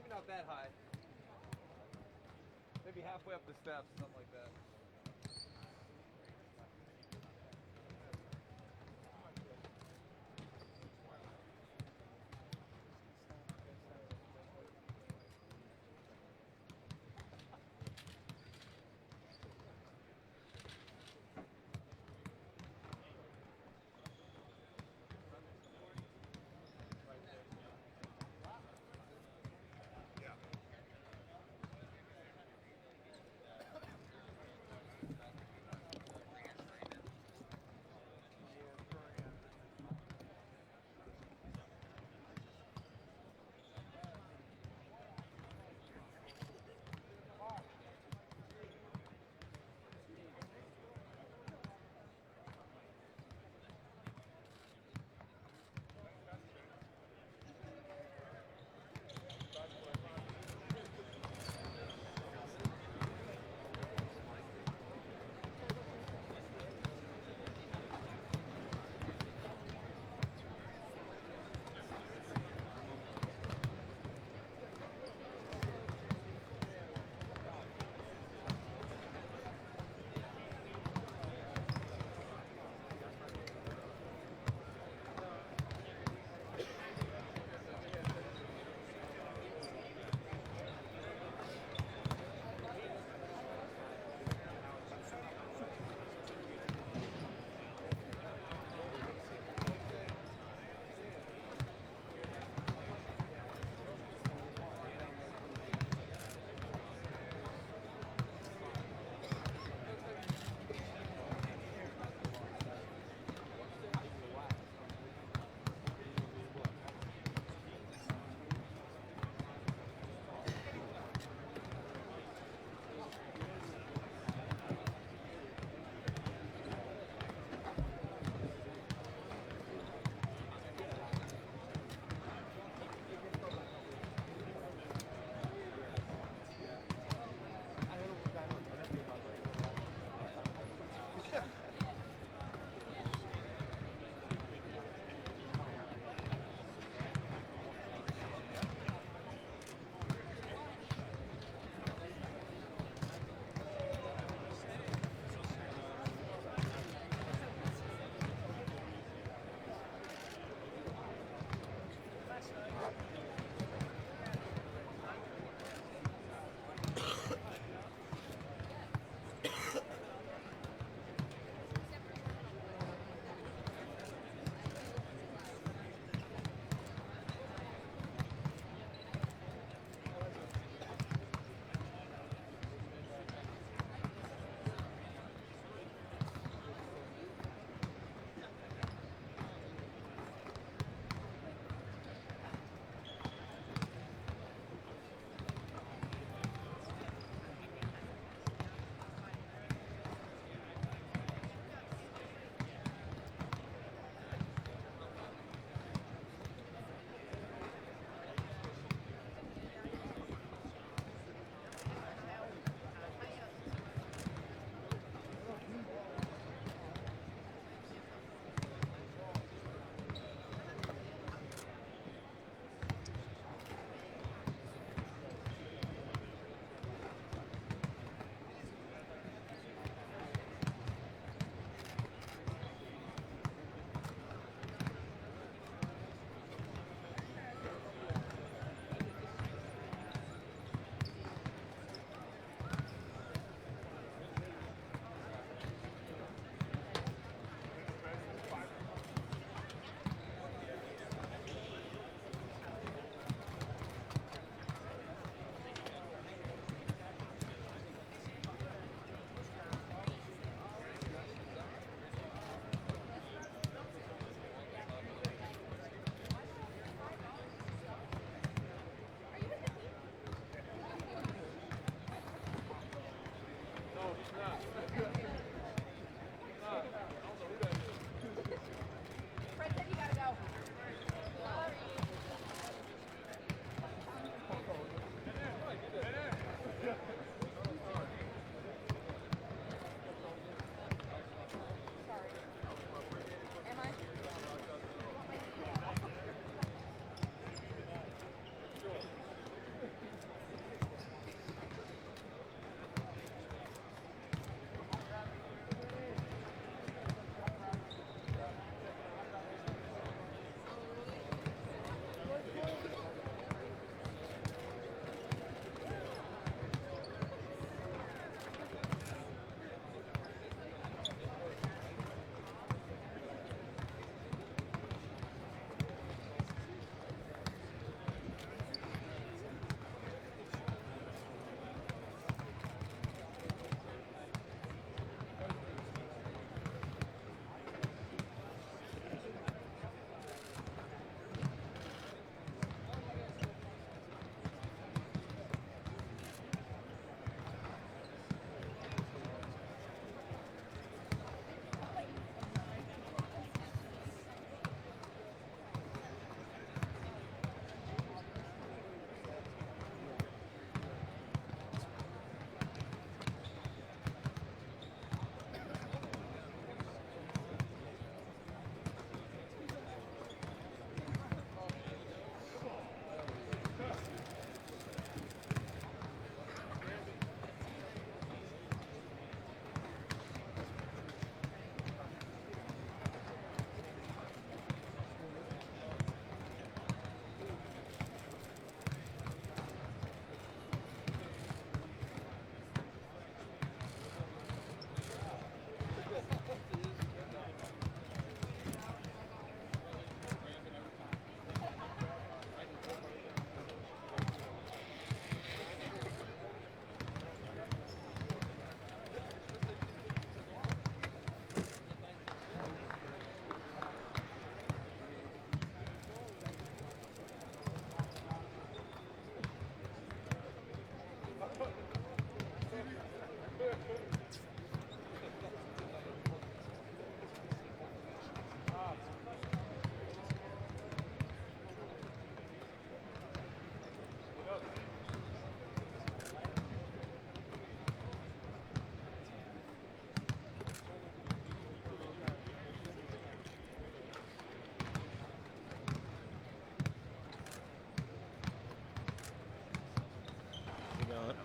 Maybe not that high. Maybe halfway up the steps, something like that.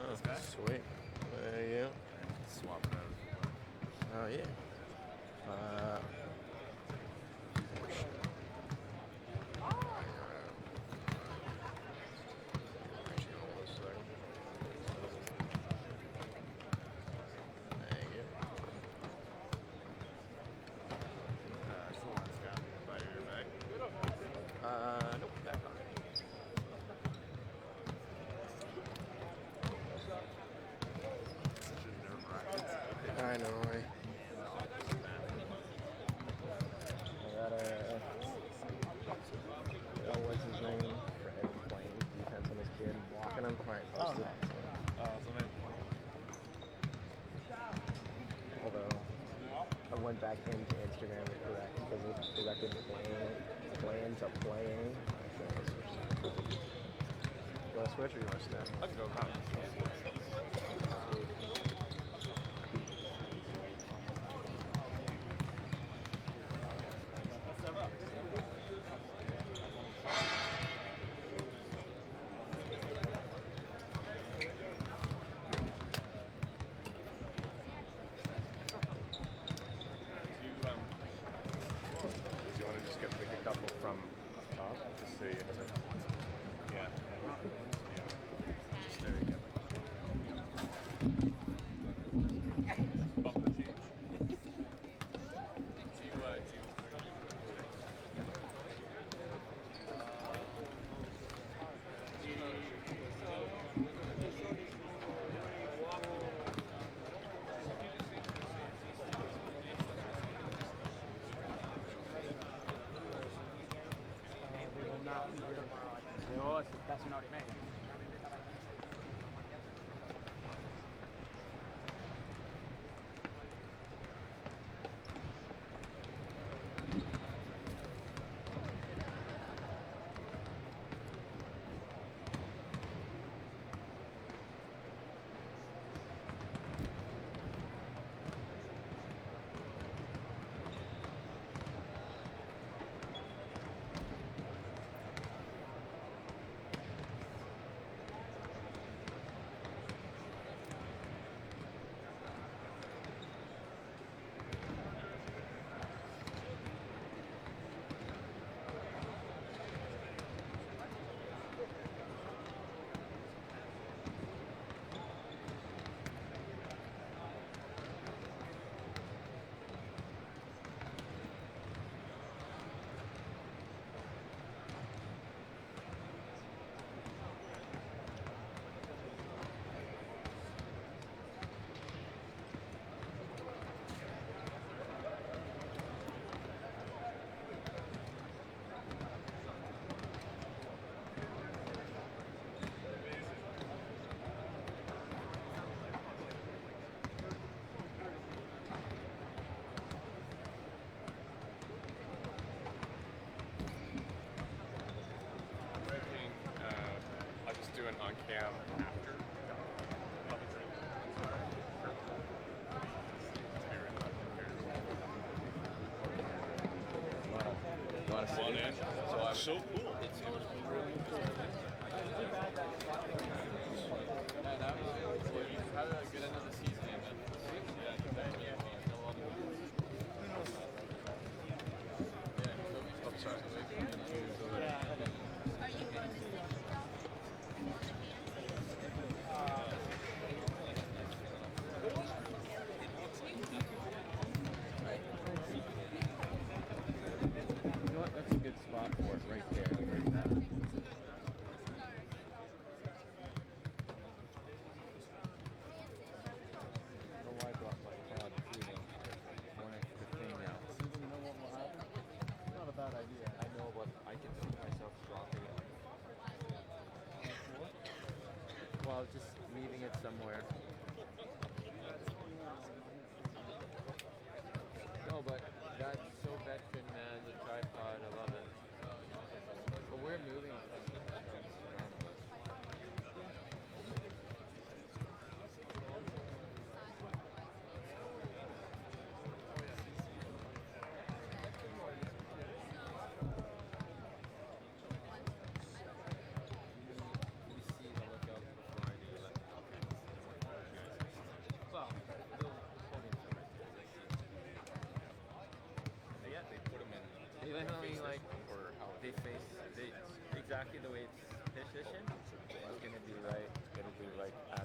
Oh, sweet. There you go. Swap it out. Oh, yeah. Nope, back on it. I know, right? What's his name? Fred playing defense on this kid, blocking him. Alright, posted. Although, I went back into Instagram to correct because it corrected playing to playing. You want to switch or you want to stay? I can go back. Doing on cam after. You want to sit in? So cool. Had a good end of the season. You know what? That's a good spot for it right there. Well, just leaving it somewhere. No, but that's so veteran, man. The tripod, I love it. But we're moving they face exactly the way it's positioned. It's gonna be right. It'll be right at.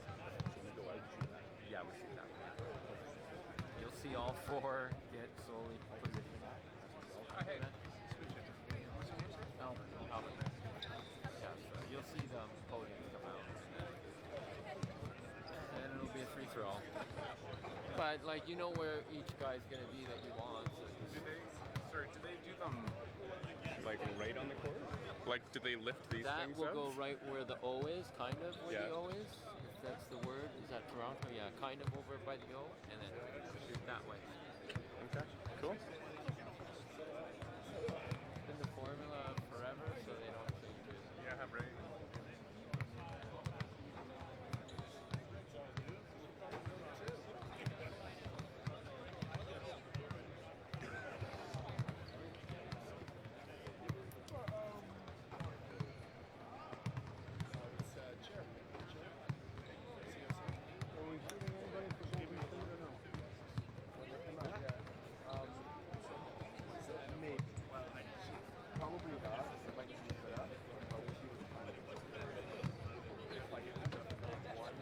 Yeah, we see that. You'll see all four get slowly positioned. Okay. Oh, yeah, so you'll see the podium come out. And it'll be a free for all. But like you know where each guy's gonna be that you want. So Do they do them like right on the court? Like, do they lift these that things will up? go right where the O is, kind of where Yeah. the O is, if that's the word. Is that Toronto? Yeah, kind of over by the O, and then shoot that way. Okay, cool. It's been the formula forever, so they don't change it. Yeah, right. Maybe. Probably not. If I can keep it up. Probably she was fine. If I can keep it up one,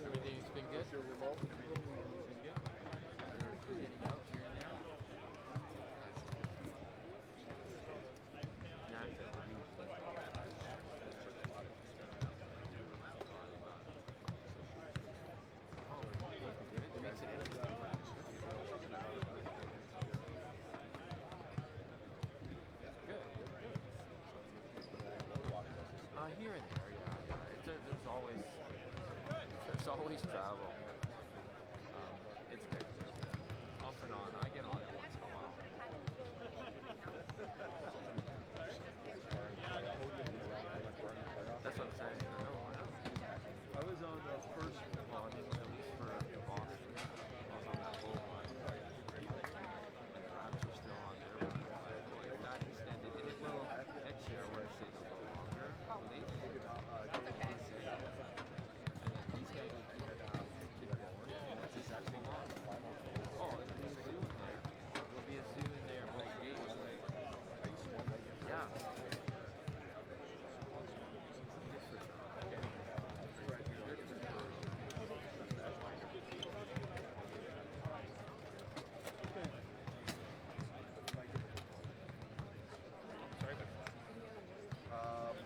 Everything's been good. Everything's been good. You're getting out here and there. It makes it interesting. Good. Here and there, yeah. There's always travel. It's good. Off and on. I get on it once in a while. That's what I'm saying. I know. I was on the first Well, I mean, for Boston, I was on that goal line. And the Raptors still on there. If that extended, it will next year where it stays a little longer. Late. And then these guys will keep it down. That's exactly long. Oh, there'll be a zoo in there. There'll be a zoo in there. Both gates. Yeah.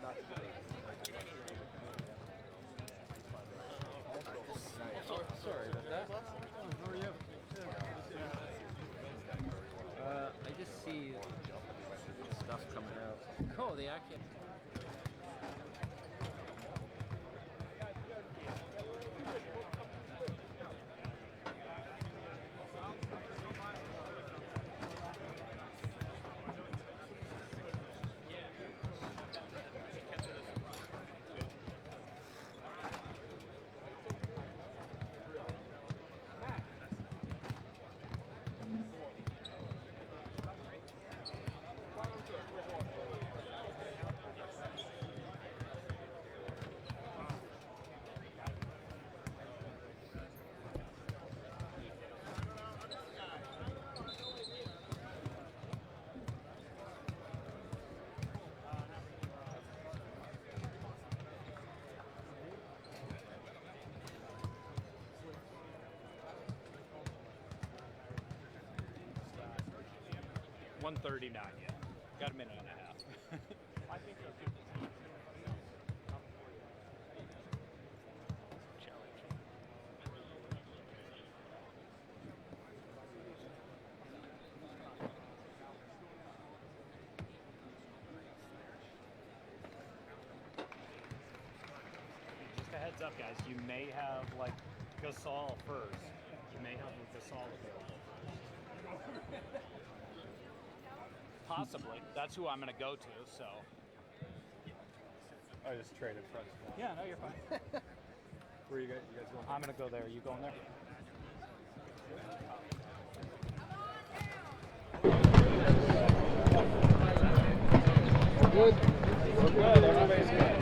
not today. Sorry about that. How are you? I just see stuff coming out. Oh, they actually. $139, yeah. Got a minute and a half. I think challenge. Just a heads up, guys. You may have like Gasol first. You may have Gasol available. Possibly. That's who I'm going to go to, so I just traded front. Yeah, no, you're fine. Where you guys going? I'm gonna go there. Are you going there? Good. Good. Everybody's good.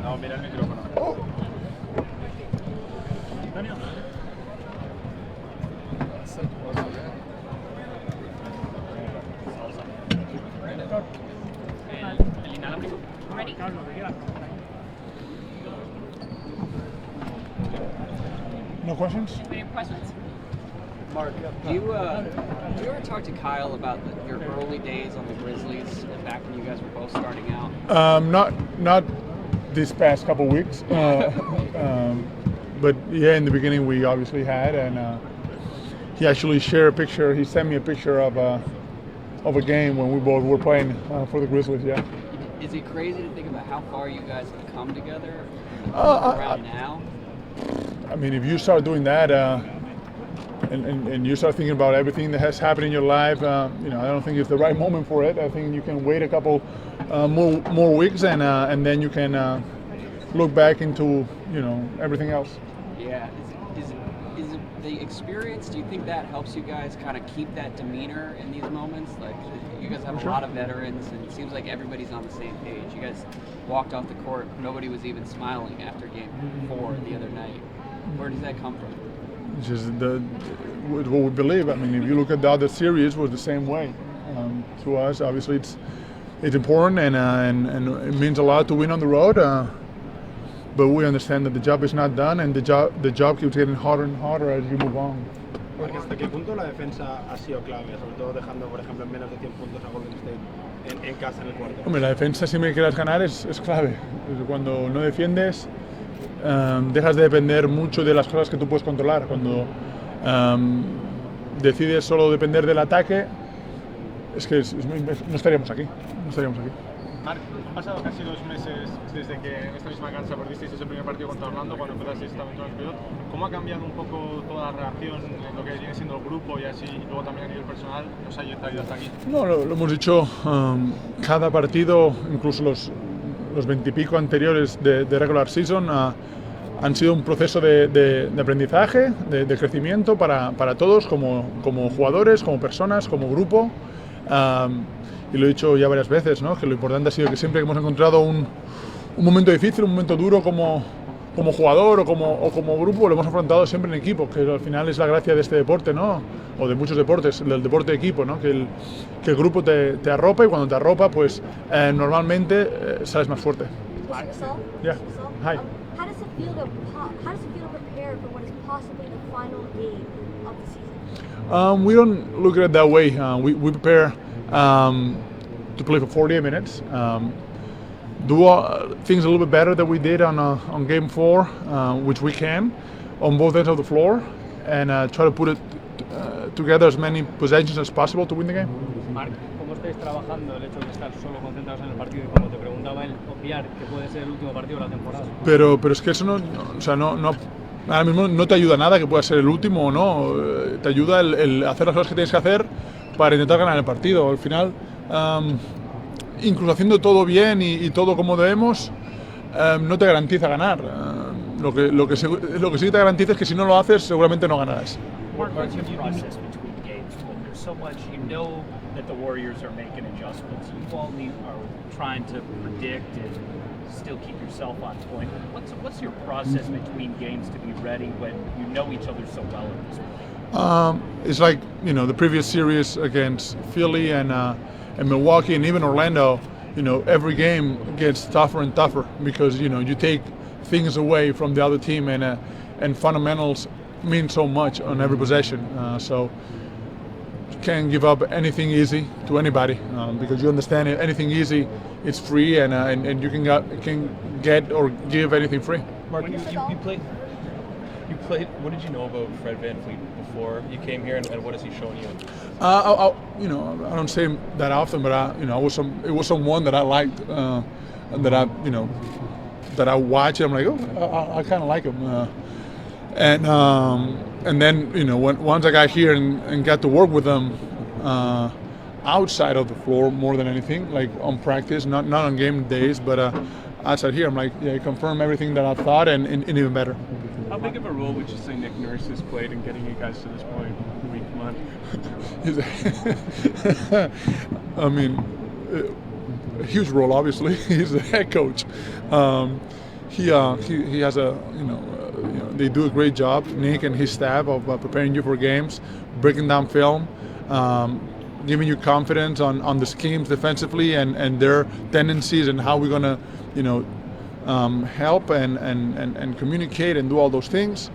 No, mira el micrófono. Daniel. Ready? No questions? Any questions? Mark, do you ever talk to Kyle about your early days on the Grizzlies back when you guys were both starting out? Not this past couple weeks, but yeah, in the beginning we obviously had, and he actually shared a picture. He sent me a picture of a game when we both were playing for the Grizzlies. Yeah. Is it crazy to think about how far you guys have come together around now? I mean, if you start doing that, and you start thinking about everything that has happened in your life, I don't think it's the right moment for it. I think you can wait a couple more weeks, and then you can look back into everything else. Yeah. Is the experience? Do you think that helps you guys kind of keep that demeanor in these moments? Like, you guys have a lot of veterans, and it seems like everybody's on the same page. You guys walked off the court, nobody was even smiling after Game 4 the other night. Where does that come from? It's just what we believe. I mean, if you look at the other series, it was the same way. To us, obviously, it's important and it means a lot to win on the road. But we understand that the job is not done, and the job keeps getting harder and harder as you move on. Porque hasta qué punto la defensa ha sido clave, sobre todo dejando, por ejemplo, en menos de 100 puntos a Golden State en casa en el cuarto. Hombre, la defensa, si me quieras ganar, es clave. Cuando no defiendes, dejas de depender mucho de las cosas que tú puedes controlar. Cuando decides solo depender del ataque, es que no estaríamos aquí. Marc, han pasado casi 2 meses desde que en esta misma cancha perdisteis ese primer partido contra Orlando, cuando empezasteis esta aventura en el playoff. ¿Cómo ha cambiado un poco toda la relación en lo que viene siendo el grupo y así, y luego también a nivel personal, nos ha traído hasta aquí? No, lo hemos dicho, cada partido, incluso los 20 y pico anteriores de regular season, han sido un proceso de aprendizaje, de crecimiento para todos, como jugadores, como personas, como grupo. Y lo he dicho ya varias veces, ¿no? Que lo importante ha sido que siempre que hemos encontrado un momento difícil, un momento duro como jugador o como grupo, lo hemos afrontado siempre en equipo, que al final es la gracia de este deporte, ¿no? O de muchos deportes, el deporte de equipo, ¿no? Que el grupo te arropa, y cuando te arropa, pues normalmente sales más fuerte. Yeah. Hi. How does it feel to prepare for what is possibly the final game of the season? We don't look at it that way. We prepare to play for 48 minutes. Do things a little bit better than we did on Game 4, which we can, on both ends of the floor, and try to put it together as many possessions as possible to win the game. Marc, ¿cómo estáis trabajando el hecho de estar solo concentrados en el partido y, como te preguntaba, el obviar que puede ser el último partido de la temporada? Pero es que eso no, ahora mismo no te ayuda nada que pueda ser el último o no. Te ayuda el hacer las cosas que tienes que hacer para intentar ganar el partido. Al final, incluso haciendo todo bien y todo como debemos, no te garantiza ganar. Lo que sí te garantiza es que si no lo haces, seguramente no ganarás. What's your process between games when there's so much, you know that the Warriors are making adjustments, you all are trying to predict and still keep yourself on point. What's your process between games to be ready when you know each other so well at this point? It's like, the previous series against Philly and Milwaukee and even Orlando. Every game gets tougher and tougher because you take things away from the other team, and fundamentals mean so much on every possession. So you can't give up anything easy to anybody because you understand anything easy, it's free, and you can get or give anything free. Mark, you You played. What did you know about Fred VanVleet before you came here, and what has he shown you? You know, I don't say him that often, but you know, it was someone that I liked, that I watch. I'm like, oh, I kind of like him, and then you know, once I got here and got to work with them outside of the floor more than anything, like on practice, not on game days, but outside here, I'm like, yeah, confirm everything that I thought and even better. How big of a role would you say Nick Nurse has played in getting you guys to this point week one? I mean, a huge role. Obviously, he's the head coach. He has they do a great job, Nick and his staff, of preparing you for games, breaking down film, giving you confidence on the schemes defensively and their tendencies and how we're gonna, help and communicate and do all those things,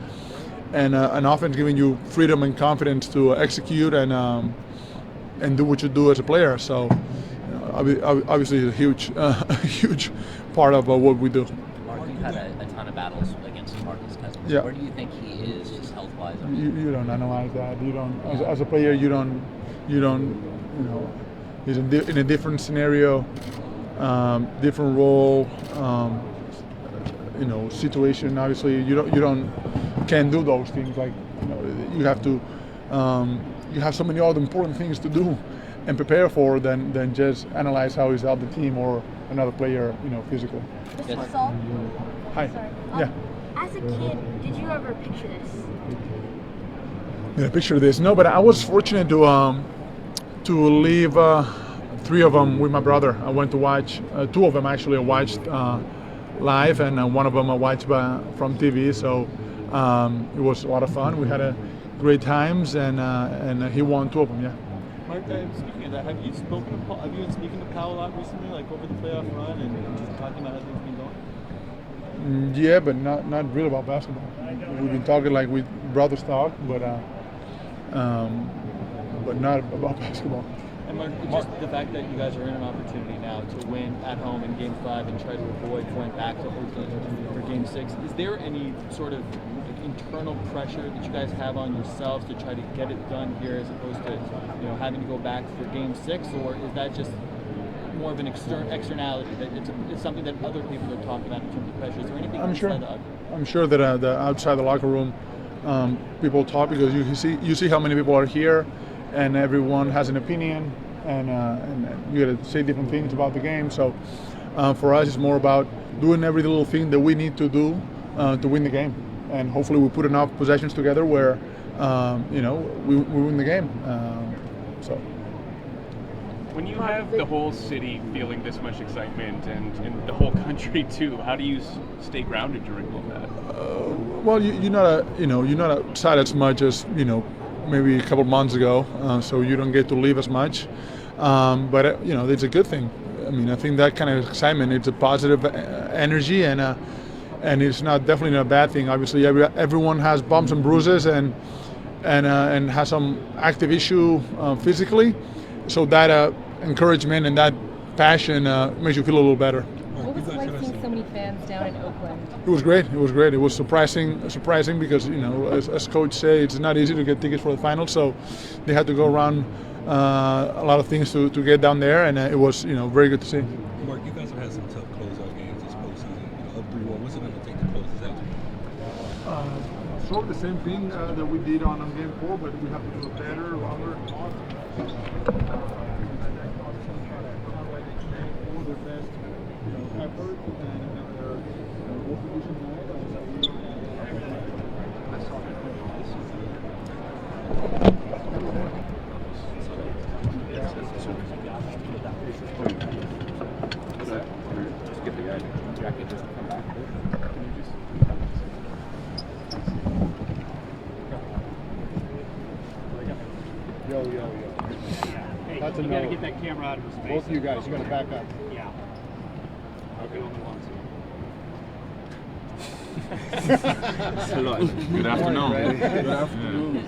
and offense giving you freedom and confidence to execute and do what you do as a player. So obviously it's a huge part of what we do. Mark, you've had a ton of battles against Marcus Cousins. Yeah. Where do you think he is, just health-wise? You don't analyze that. You don't, as a player, you don't, he's in a different scenario, different role, situation. Obviously, you can't do those things. Like, you have to, you have so many other important things to do and prepare for than just analyze how he's out the team or another player, physically. Mr. Saul? Hi. Sorry. Yeah. As a kid, did you ever picture this? Yeah, picture this. No, but I was fortunate to leave 3 of them with my brother. I went to watch 2 of them actually. I watched live, and one of them I watched from TV. So it was a lot of fun. We had a great times, and he won 2 of them. Yeah. Mark, speaking of that, have you been speaking to Powell a lot recently, like over the playoff run, and just talking about how things been going? Yeah, but not really about basketball. We've been talking like we brothers talk, but not about basketball. And Mark, just the fact that you guys are in an opportunity now to win at home in Game 5 and try to avoid going back to Oakland for Game 6, is there any sort of internal pressure that you guys have on yourselves to try to get it done here as opposed to having to go back for Game 6, or is that just more of an externality that it's something that other people are talking about in terms of pressure? Is there anything I'm sure that the outside the locker room people talk, because you see how many people are here, and everyone has an opinion, and you got to say different things about the game. So for us, it's more about doing every little thing that we need to do to win the game, and hopefully we put enough possessions together where we win the game. When you have the whole city feeling this much excitement and the whole country too, how do you stay grounded during all that? Well, you're not outside as much as maybe a couple of months ago, so you don't get to leave as much. But it's a good thing. I mean, I think that kind of excitement, it's a positive energy, and it's definitely not a bad thing. Obviously, everyone has bumps and bruises and has some active issue physically. So that encouragement and that passion makes you feel a little better. What was it like seeing so many fans down in Oakland? It was great. It was surprising because as coach said, it's not easy to get tickets for the final, so they had to go around a lot of things to get down there, and it was very good to see. Mark, you guys have had some tough closeout games this postseason. Up 3-1. What's it going to take to close this out? Sort of the same thing that we did on Game 4, but we have to do it better, longer. Their best effort and their Just get the jacket just to come back. Yo. Hey, That's you got to get that camera out of his face. Both of you guys, you got to back up. Yeah. Okay. Only one. Good afternoon. Good afternoon.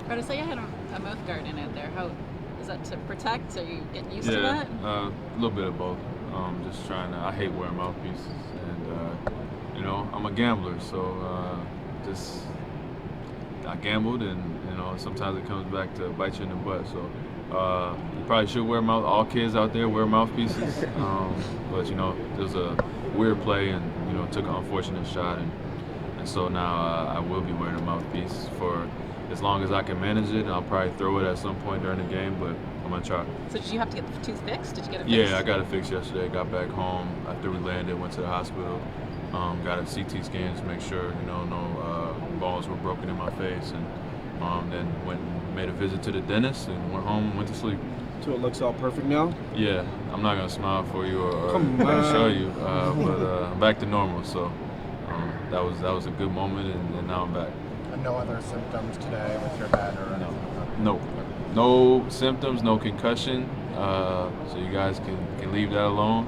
Curtis, I had a mouth guard in it there. How is that to protect? Are you getting used to Yeah, that? a little bit of both. Just trying to. I hate wearing mouthpieces, and I'm a gambler, so just I gambled, and sometimes it comes back to bite you in the butt. So you probably should wear all kids out there wear mouthpieces, but there's a weird play and took an unfortunate shot, and so now I will be wearing a mouthpiece for as long as I can manage it. I'll probably throw it at some point during the game, but I'm gonna try. So did you have to get the tooth fixed? Did you get it fixed? Yeah, I got it fixed yesterday. Got back home after we landed, went to the hospital, got a CT scan to make sure no balls were broken in my face, and then went and made a visit to the dentist and went home and went to sleep. So it looks all perfect now? Yeah, I'm not gonna smile for you or show you, but I'm back to normal. So that was a good moment, and now I'm back. And no other symptoms today with your head or anything? No symptoms, no concussion. So you guys can leave that alone.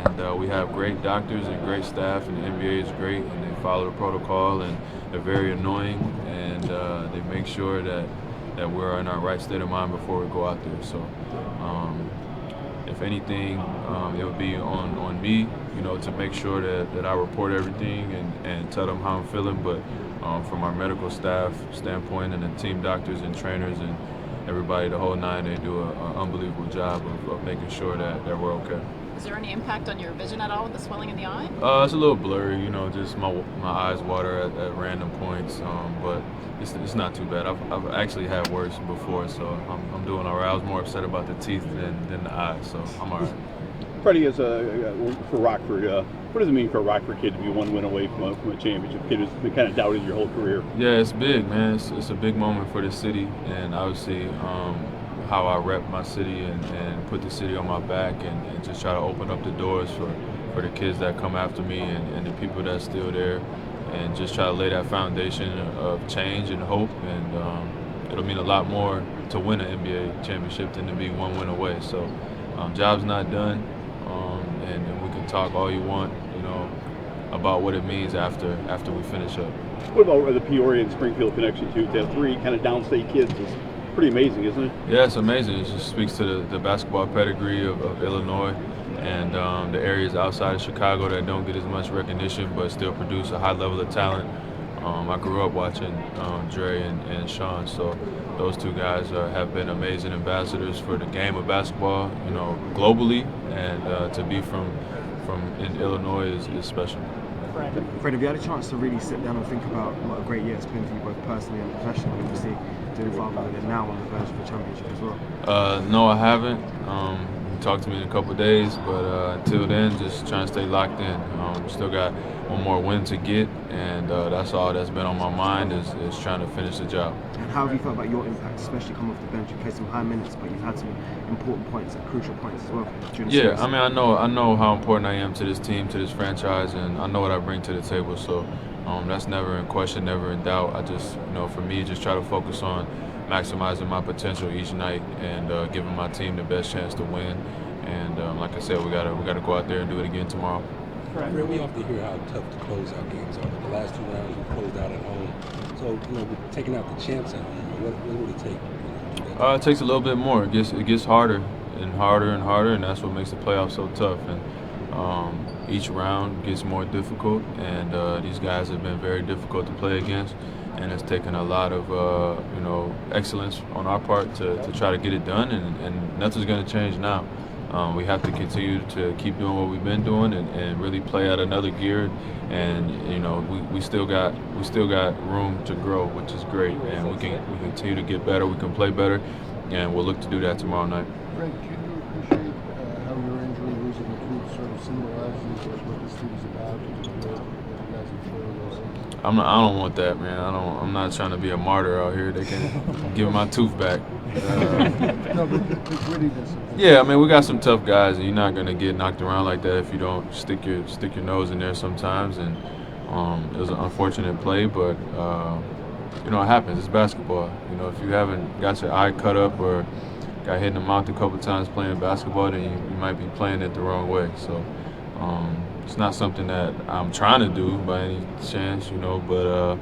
And we have great doctors and great staff, and the NBA is great, and they follow the protocol, and they're very annoying, and they make sure that we're in our right state of mind before we go out there. So if anything, it would be on me, to make sure that I report everything and tell them how I'm feeling. But from our medical staff standpoint and the team doctors and trainers and everybody, the whole nine, they do an unbelievable job of making sure that we're okay. Is there any impact on your vision at all with the swelling in the eye? It's a little blurry, just my eyes water at random points, but it's not too bad. I've actually had worse before, so I'm doing all right. I was more upset about the teeth than the eyes, so I'm all right. Freddie, for Rockford, what does it mean for a Rockford kid to be one win away from a championship? Kid who's been kind of doubted your whole career. Yeah, it's big, man. It's a big moment for the city, and obviously how I rep my city and put the city on my back and just try to open up the doors for the kids that come after me and the people that's still there, and just try to lay that foundation of change and hope. And it'll mean a lot more to win an NBA championship than to be one win away. So job's not done, and we can talk all you want, about what it means after we finish up. What about the Peoria and Springfield connection too? To have three kind of downstate kids is pretty amazing, isn't it? Yeah, it's amazing. It just speaks to the basketball pedigree of Illinois and the areas outside of Chicago that don't get as much recognition but still produce a high level of talent. I grew up watching Dre and Sean, so those two guys have been amazing ambassadors for the game of basketball, globally, and to be from in Illinois is special. Fred, have you had a chance to really sit down and think about what a great year it's been for you both personally and professionally, obviously doing father and now on the verge of a championship as well? No, I haven't. Talk to me in a couple of days, but until then, just trying to stay locked in. Still got one more win to get, and that's all that's been on my mind is trying to finish the job. And how have you felt about your impact, especially coming off the bench? You played some high minutes, but you've had some important points and crucial points as well during the series. I mean, I know how important I am to this team, to this franchise, and I know what I bring to the table. So that's never in question, never in doubt. I just, for me, just try to focus on maximizing my potential each night and giving my team the best chance to win. And like I said, we gotta go out there and do it again tomorrow. Fred, we often hear how tough the closeout games are. The last two rounds we closed out at home. So taking out the champs out here, what would it take? It takes a little bit more. It gets harder and harder and harder, and that's what makes the playoffs so tough. And each round gets more difficult, and these guys have been very difficult to play against. And it's taken a lot of excellence on our part to try to get it done, and nothing's going to change now. We have to continue to keep doing what we've been doing and really play at another gear. And we still got room to grow, which is great. And we can continue to get better. We can play better, and we'll look to do that tomorrow night. Fred, can you appreciate how your injury, losing the tooth, sort of symbolizes what this team is about? I don't want that, man. I'm not trying to be a martyr out here. They can give my tooth back. No, but the grittiness. Yeah, I mean, we got some tough guys, and you're not gonna get knocked around like that if you don't stick your nose in there sometimes. And it was an unfortunate play, but it happens. It's basketball. If you haven't got your eye cut up or got hit in the mouth a couple times playing basketball, then you might be playing it the wrong way. So. It's not something that I'm trying to do by any chance, but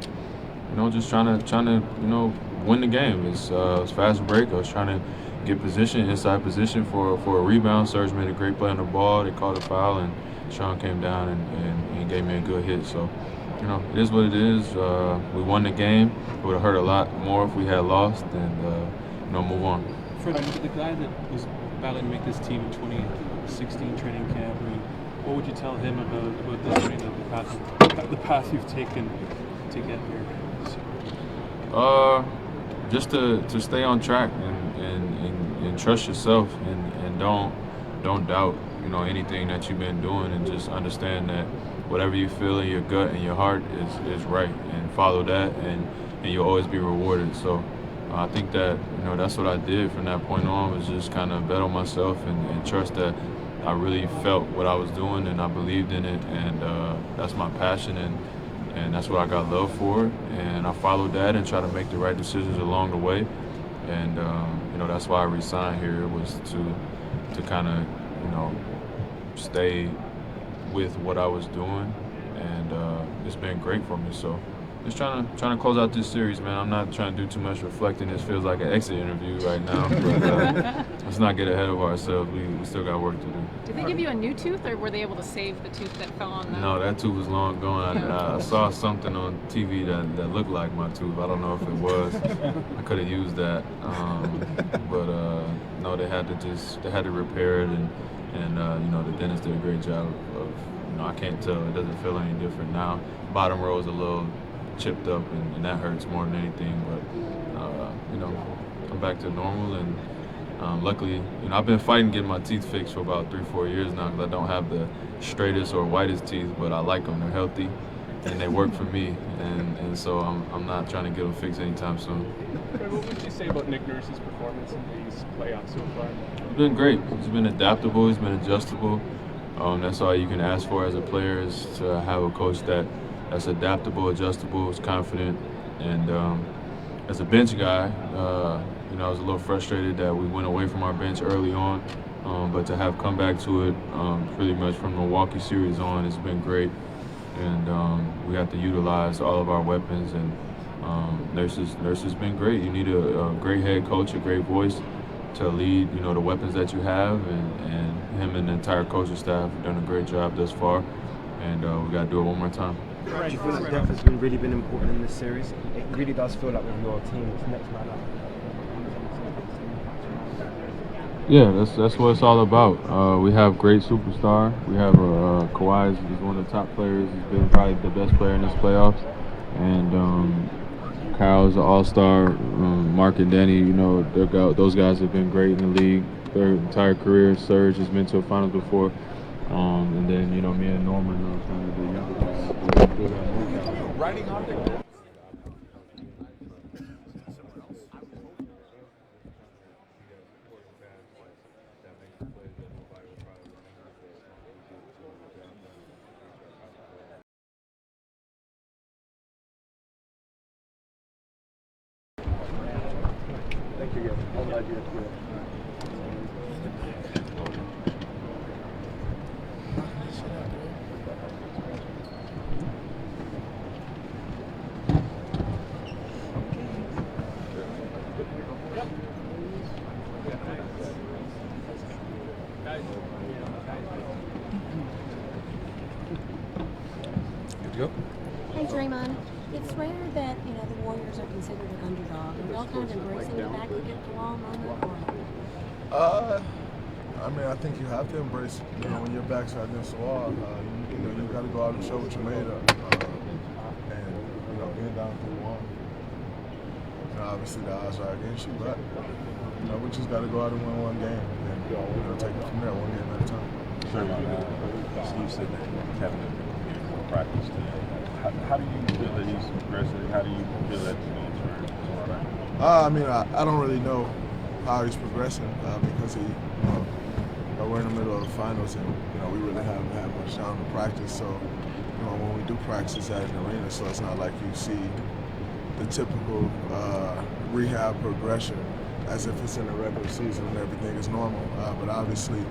just trying to win the game. It's fast break. I was trying to get inside position for a rebound. Serge made a great play on the ball. They called a foul, and Sean came down and gave me a good hit. So, you know, it is what it is. We won the game. It would have hurt a lot more if we had lost, and you know, move on. Fred, the guy that was battling to make this team in 2016 training camp, I mean, what would you tell him about this training, the path you've taken to get here? Just to stay on track and trust yourself and don't doubt, you know, anything that you've been doing, and just understand that whatever you feel in your gut and your heart is right, and follow that, and you'll always be rewarded. So I think that, you know, that's what I did from that point on, was just kind of bet on myself and trust that I really felt what I was doing and I believed in it, and that's my passion, and that's what I got love for, and I followed that and tried to make the right decisions along the way, and you know, that's why I resigned here, was to kind of, you know, stay with what I was doing, and it's been great for me. So just trying to close out this series, man. I'm not trying to do too much reflecting. This feels like an exit interview right now, but let's not get ahead of ourselves. We still got work to do. Did they give you a new tooth, or were they able to save the tooth that fell on the... No, that tooth was long gone. I saw something on TV that looked like my tooth. I don't know if it was. I could have used that, but no, they had to repair it, and you know, the dentist did a great job of, you know, I can't tell. It doesn't feel any different now. Bottom row is a little chipped up, and that hurts more than anything, but you know, I'm back to normal, and luckily, you know, I've been fighting getting my teeth fixed for about 3-4 years now, because I don't have the straightest or whitest teeth, but I like them. They're healthy and they work for me, and so I'm not trying to get them fixed anytime soon. What would you say about Nick Nurse's performance in these playoffs so far? He's been great. He's been adaptable. He's been adjustable. That's all you can ask for as a player, is to have a coach that's adaptable, adjustable, is confident. And as a bench guy, you know, I was a little frustrated that we went away from our bench early on, but to have come back to it pretty much from the Milwaukee series on, it's been great. And we have to utilize all of our weapons, and Nurse's been great. You need a great head coach, a great voice to lead, you know, the weapons that you have, and him and the entire coaching staff have done a great job thus far, and we got to do it one more time. Do you feel like depth has really been important in this series? It really does feel like with your team, it's next man up. Yeah, that's what it's all about. We have great superstar. We have Kawhi is one of the top players. He's been probably the best player in this playoffs. And Kyle's an all-star. Mark and Danny, you know, those guys have been great in the league their entire career. Serge has been to a finals before. And then, you know, me and Norman are trying to do Writing on the Thank you again. I'm glad you had to do it. Hey Draymond, it's rare that, you know, the Warriors are considered an underdog. Are y'all kind of embracing the fact against the wall moment? I mean, I think you have to embrace, you know, when your back's are against the wall. You know, you got to go out and show what you're made of. And, you know, being down 3-1, you know, obviously the odds are against you, but, you know, we just got to go out and win one game and, you know, take it from there, one game at a time. Sure, Steve said that Kevin has been here for practice today. How do you feel that he's progressing? How do you feel that's going to I mean, I don't really know how he's progressing because he, you know, we're in the middle of the finals, and, you know, we really haven't had much time to practice. So, you know, when we do practice at an arena, so it's not like you see the typical rehab progression as if it's in the regular season and everything is normal. But obviously,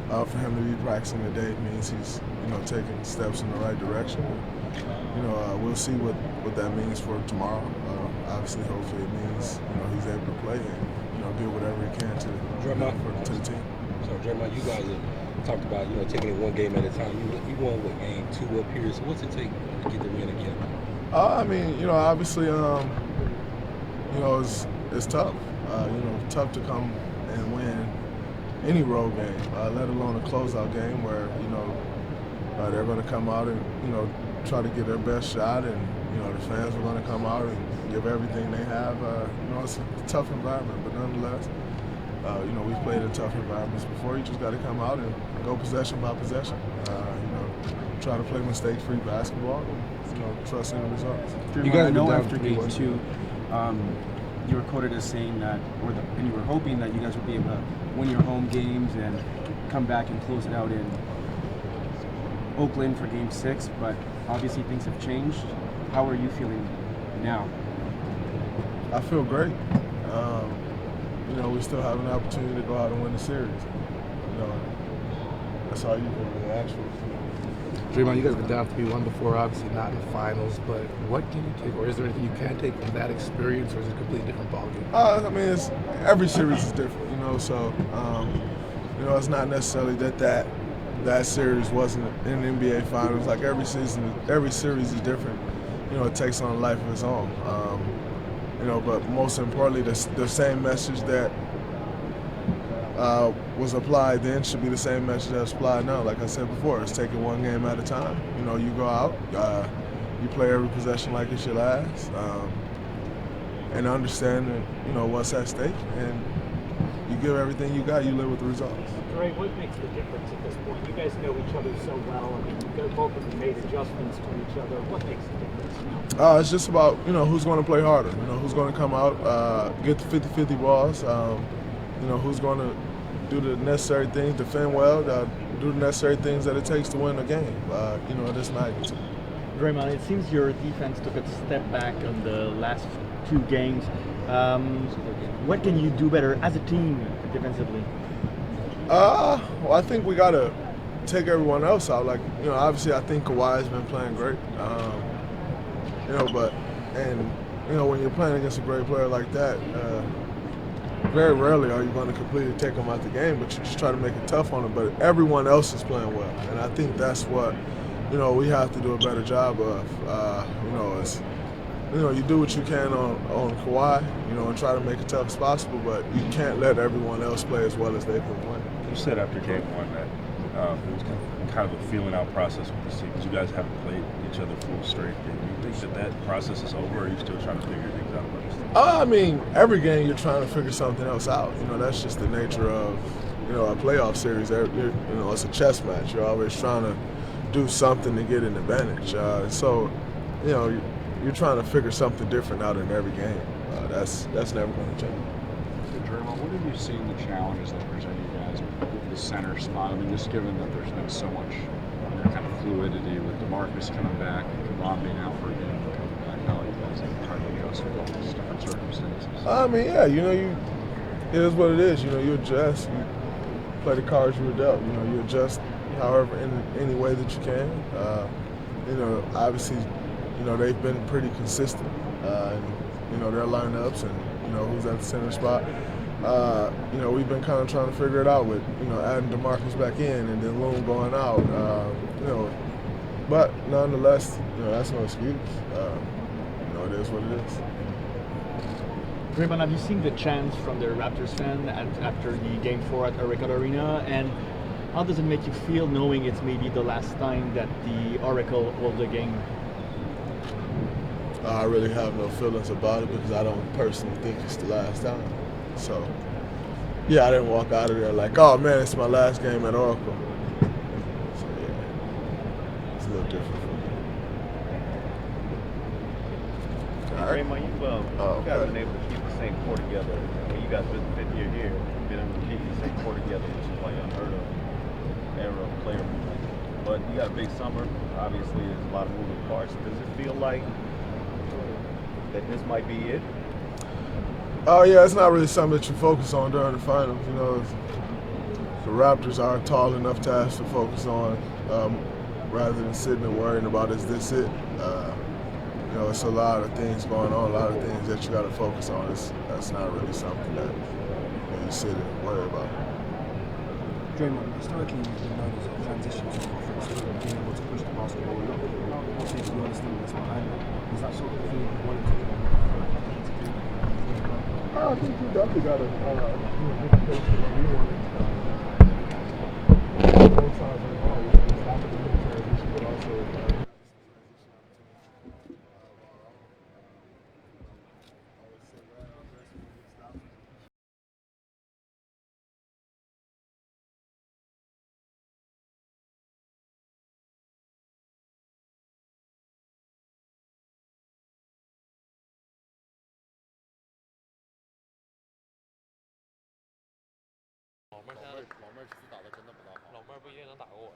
for him to be practicing today means he's, you know, taking steps in the right direction. You know, we'll see what that means for tomorrow. Obviously, hopefully it means, you know, he's able to play and, you know, do whatever he can to the team. So, Draymond, you guys have talked about, taking it one game at a time. You won what, game 2 up here? So what's it take to get the win again? I mean, obviously, it's tough. Tough to come and win any road game, let alone a closeout game where they're going to come out and try to get their best shot, and the fans are going to come out and give everything they have. It's a tough environment, but nonetheless, we've played in tough environments before. You just got to come out and go possession by possession. Try to play mistake-free basketball, and trust in the results. You guys know after game 2, you were quoted as saying that, and you were hoping that you guys would be able to win your home games and come back and close it out in Oakland for game 6, but obviously things have changed. How are you feeling now? I feel great. We still have an opportunity to go out and win the series. That's all you can really ask for. Draymond, you guys have been down 3-1 before, obviously not in the finals, but what can you take, or is there anything you can take from that experience, or is it a completely different ballgame? Every series is different, so it's not necessarily that series wasn't in the NBA Finals. Like every series is different. It takes on a life of its own. But most importantly, the same message that was applied then should be the same message that's applied now. Like I said before, it's taking one game at a time. You go out, you play every possession like it's your last, and understand what's at stake, and you give everything you got. You live with the results. Dre, what makes the difference at this point? You guys know each other so well. I mean, both of you made adjustments to each other. What makes the difference now? It's just about who's going to play harder. Who's going to come out, get the 50-50 balls. Who's going to do the necessary things, defend well, do the necessary things that it takes to win a game. This night. Draymond, it seems your defense took a step back on the last 2 games. What can you do better as a team defensively? Well, I think we got to take everyone else out. Like, obviously I think Kawhi's been playing great. When you're playing against a great player like that, very rarely are you going to completely take them out the game, but you just try to make it tough on them. But everyone else is playing well, and I think that's what, we have to do a better job of. You do what you can on Kawhi, and try to make it tough as possible, but you can't let everyone else play as well as they've been playing. You said after game 1 that it was kind of a feeling out process with the team, because you guys haven't played each other full straight. Do you think that process is over, or are you still trying to figure things out? Every game you're trying to figure something else out. That's just the nature of, a playoff series. It's a chess match. You're always trying to do something to get an advantage. You're trying to figure something different out in every game. That's never going to change. Draymond, what have you seen the challenges that present you guys with the center spot? Just given that there's been so much kind of fluidity with DeMarcus coming back and Kevon being out for a game and coming back, how you guys have tried to adjust with all these different circumstances? It is what it is. You adjust. You play the cards you were dealt. You adjust however in any way that you can. Obviously, they've been pretty consistent. Their lineups and who's at the center spot. We've been kind of trying to figure it out with adding DeMarcus back in and then Loon going out. But nonetheless, that's no excuse. It is what it is. Draymond, have you seen the chants from the Raptors fan after the Game 4 at Oracle Arena? And how does it make you feel knowing it's maybe the last time that the Oracle holds a game? I really have no feelings about it because I don't personally think it's the last time. So, yeah, I didn't walk out of there like, oh man, it's my last game at Oracle. So, yeah, it's a little different for me. Draymond, you guys have been able to keep the same core together. You guys been the 5th year here, been able to keep the same core together, which is like unheard of era of player movement. But you got a big summer. Obviously, there's a lot of moving parts. Does it feel like that this might be it? Oh yeah, it's not really something that you focus on during the finals. The Raptors aren't tall enough to have to focus on rather than sitting and worrying about is this it. It's a lot of things going on, a lot of things that you got to focus on. That's not really something that you sit and worry about. Draymond, historically you've been known as a transition offense, being able to push the basketball up. Obviously, you understand that's behind it. Is that sort of thing you wanted to do? I think we definitely got a good coach that we wanted. Both sides of the ball. We can stop it in the transition, but also.老妹儿其实打的真的不大好。老妹儿不一定能打过我。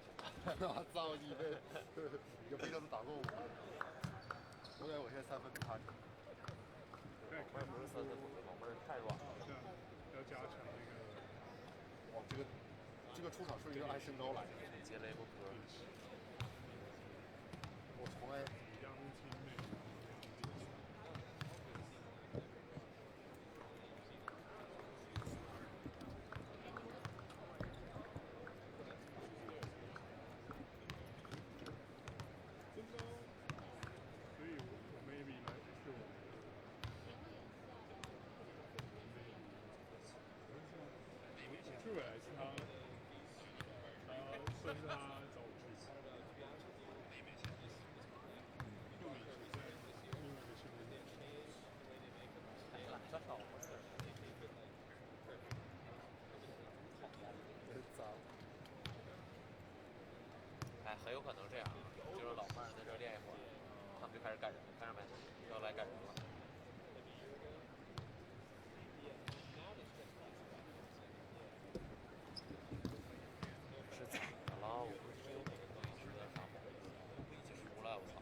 操你妹！有没有能打过我？我感觉我现在3分比他强。老妹儿不是3分，老妹儿太软了。要加强那个。哦，这个出场顺序按身高来的。接了一个歌。我从来。这个是他，算是他早期。哎，很有可能这样，就是老妹儿在这练一会儿，他们就开始赶人了，看着没？要来赶人了。是咋的了？我不是有可能更衣室在撒谎，我已经出来，我操！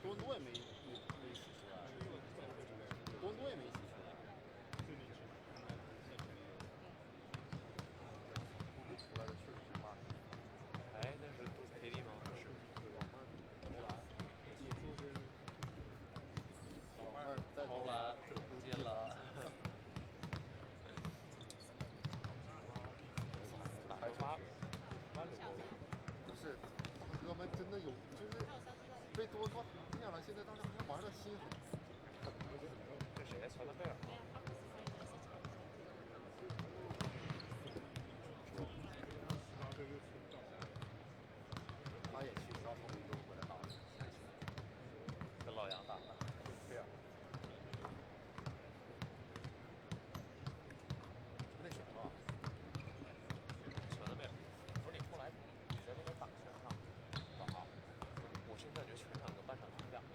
多伦多也没洗出来，多伦多也没洗出来。出来的确实是慢。哎，那是KD吗？不是，老妹儿在投篮进了。打开8不是，大哥们真的有，就是被多伦多骗了，现在大家还玩的心很。这谁呀？乔丹贝尔吗？他也去招从美洲回来打的，跟老杨打的。对呀。那什么？乔丹贝尔，不是你后来你在那边打全场打，我现在觉得全场跟半场是两个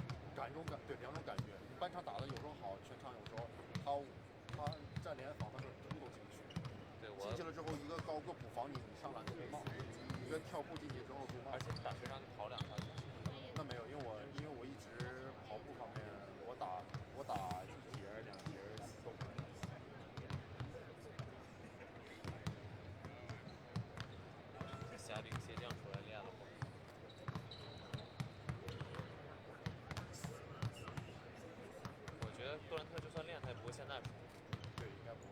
对两种感觉。你半场打的有时候好，全场有时候他站联防的时候一步都进不去。对，进去了之后，一个高个补防你，你上篮就被冒；一个跳步进去之后被冒。而且你打全场你跑2条。那没有，因为我一直跑步方面，我打1节2节都可以。虾兵蟹将出来练了会儿。我觉得杜兰特就算练，他也不会现在出。对，应该不会。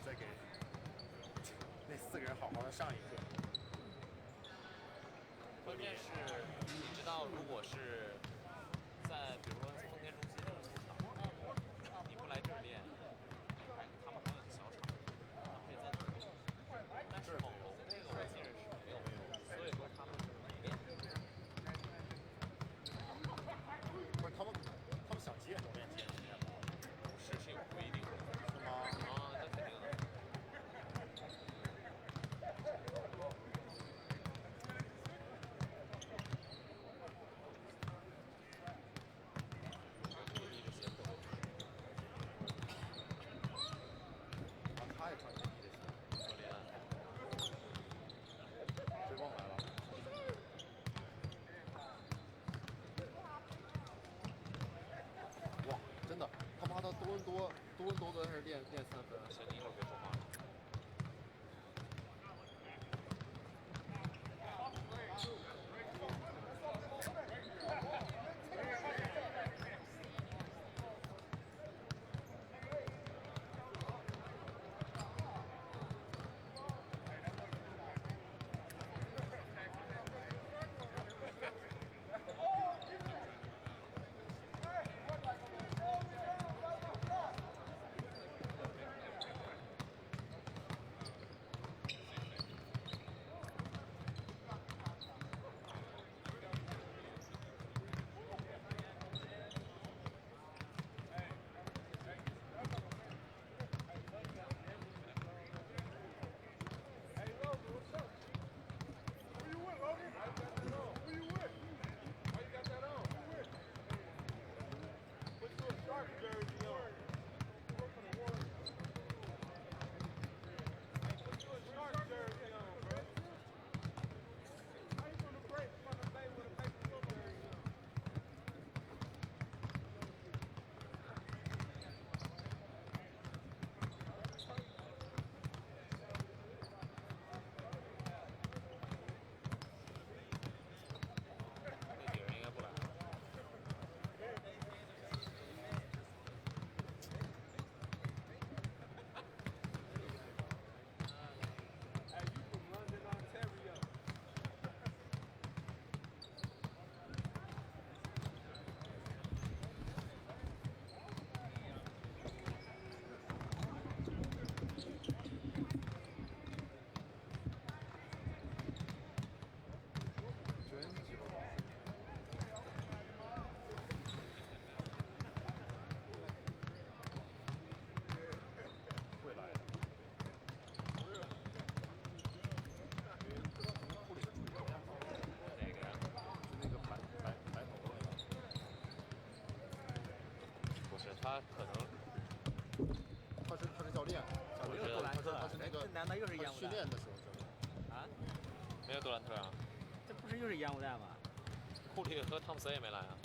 再给那4个人好好的上一课。关键是，你知道，如果是在比如说丰田中心这种球场，你不来这儿练，他们还有小场，他们可以在那儿练。但是猛龙这个我记得是没有，所以说他们练。不是他们想接就练，接不是有规定的。是吗？啊，那肯定的。多伦多还是练三分？神经又别说话了。他可能他是教练，我觉得他是那个难道又是烟雾弹训练的时候教练啊？没有杜兰特啊，这不是又是烟雾弹吗？库里和汤普森也没来啊。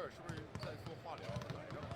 儿是不是在做化疗来着？